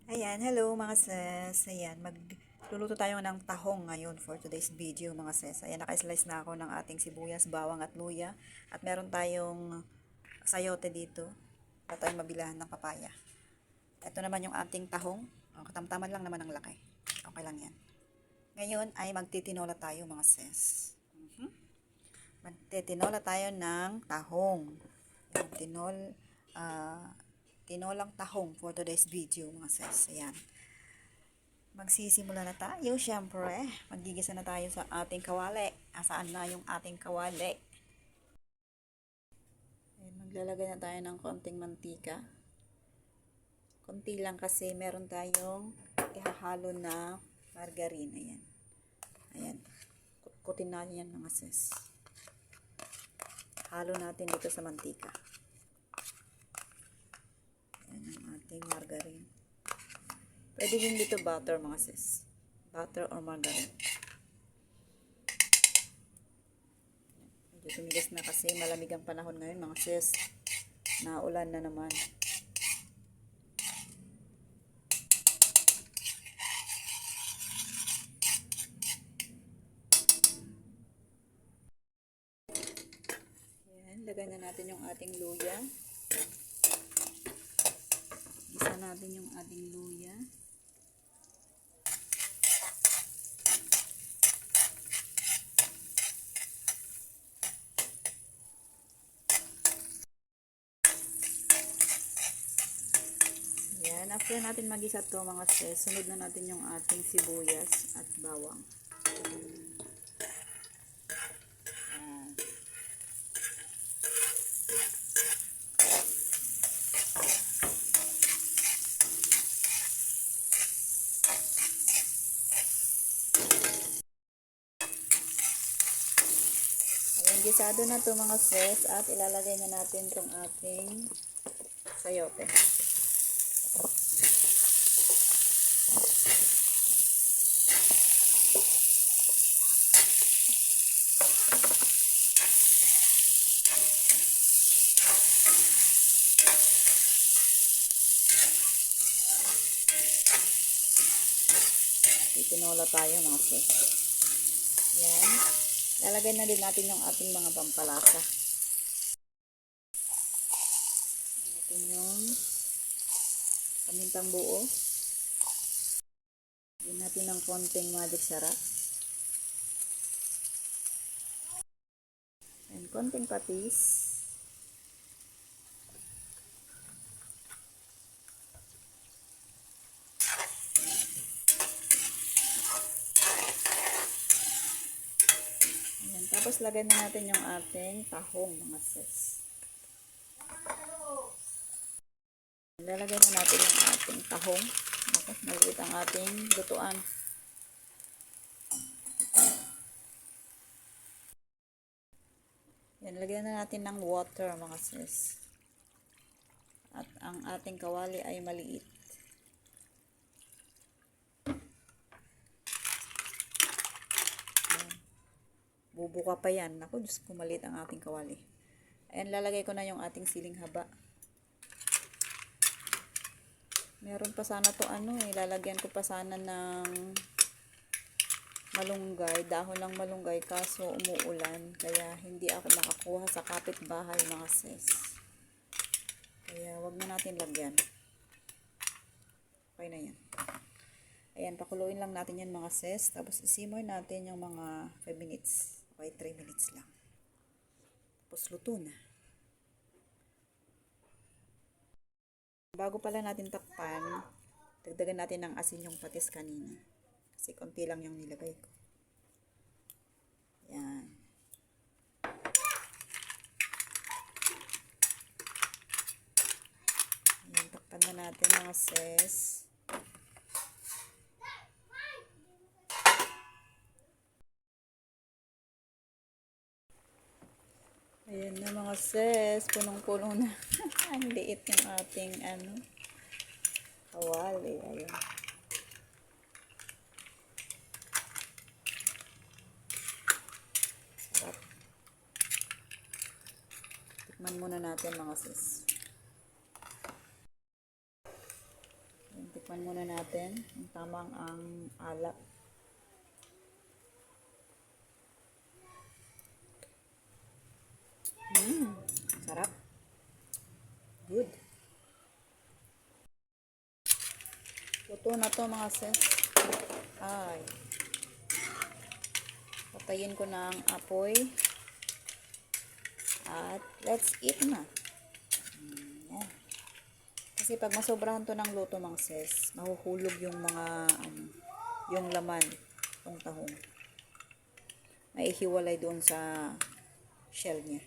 Ayan, hello mga sis. Ayan, magluluto tayo ng tahong ngayon for today's video mga sis. Ayan, naka-slice na ako ng ating sibuyas, bawang at luya. At meron tayong sayote dito. At tayong mabilahan ng papaya. Ito naman yung ating tahong. Katamtaman lang naman ang laki. Okay lang yan. Ngayon ay magtitinola tayo mga sis. Magtitinola tayo ng tahong. Ayan, tinolang tahong for today's video mga sis. Ayan. Magsisimula na tayo, syempre. Magigisa na tayo sa ating kawali. Asaan na yung ating kawali? Ayan, maglalagay na tayo ng konting mantika. Konti lang kasi meron tayong ihahalo na margarine. Ayan. Ayan. Kutkutin natin yan mga sis. Halo natin dito sa mantika. Ayan ang ating margarine. Pwede din dito butter mga sis. Butter or margarine. Medyo tumigas na kasi malamig ang panahon ngayon mga sis. Naulan na naman. Ayan, lagay na natin yung ating luya. Gisa natin yung ating luya. Ayan, after natin magisa to mga sis, sunod na natin yung ating sibuyas at bawang. Ayan, gisado na to mga sis at ilalagay na natin tong ating sayote. Tinola tayo mga sis. Ayan. Lalagay na din natin yung ating mga pampalasa. Natin yung pamintang buo. Lagyan natin ng konting magic sarap. And konting patis. Tapos lagay na natin yung ating tahong mga sis. Lalagay na natin yung ating tahong. Tapos maliit ang ating lutuan. Yan, lagyan na natin ng water mga sis. At ang ating kawali ay maliit. Bubuka pa yan. Naku, Diyos ko, maliit ang ating kawali. Ayan, lalagay ko na yung ating siling haba. Meron pa sana to lalagyan ko pa sana ng malunggay, dahon ng malunggay, kaso umuulan. Kaya hindi ako makakuha sa kapitbahay mga sis. Kaya wag na natin lagyan. Okay na yan. Ayan, pakuluin lang natin yan mga sis. Tapos isimmer natin yung mga 5 minutes. Okay, 3 minutes lang. Tapos luto na. Bago pala natin takpan, dagdagan natin ng asin yung patis kanina. Kasi konti lang yung nilagay ko. Yan. Ayan, takpan na natin mga sis. Ayan na mga sis, punong-puno na. Ang liit yung ating kawali. Ayan. Sarap. Tikman muna natin mga sis. Ayan, tikman Tikman muna natin ang tamang ang alak. Sarap. Good. Luto na to mga sis. Ay. Patayin ko na ang apoy. At let's eat na. Yan. Kasi pag masobrahan to ng luto mga sis, mahuhulog yung mga yung laman ng tahong. Maihiwalay doon sa shell niya.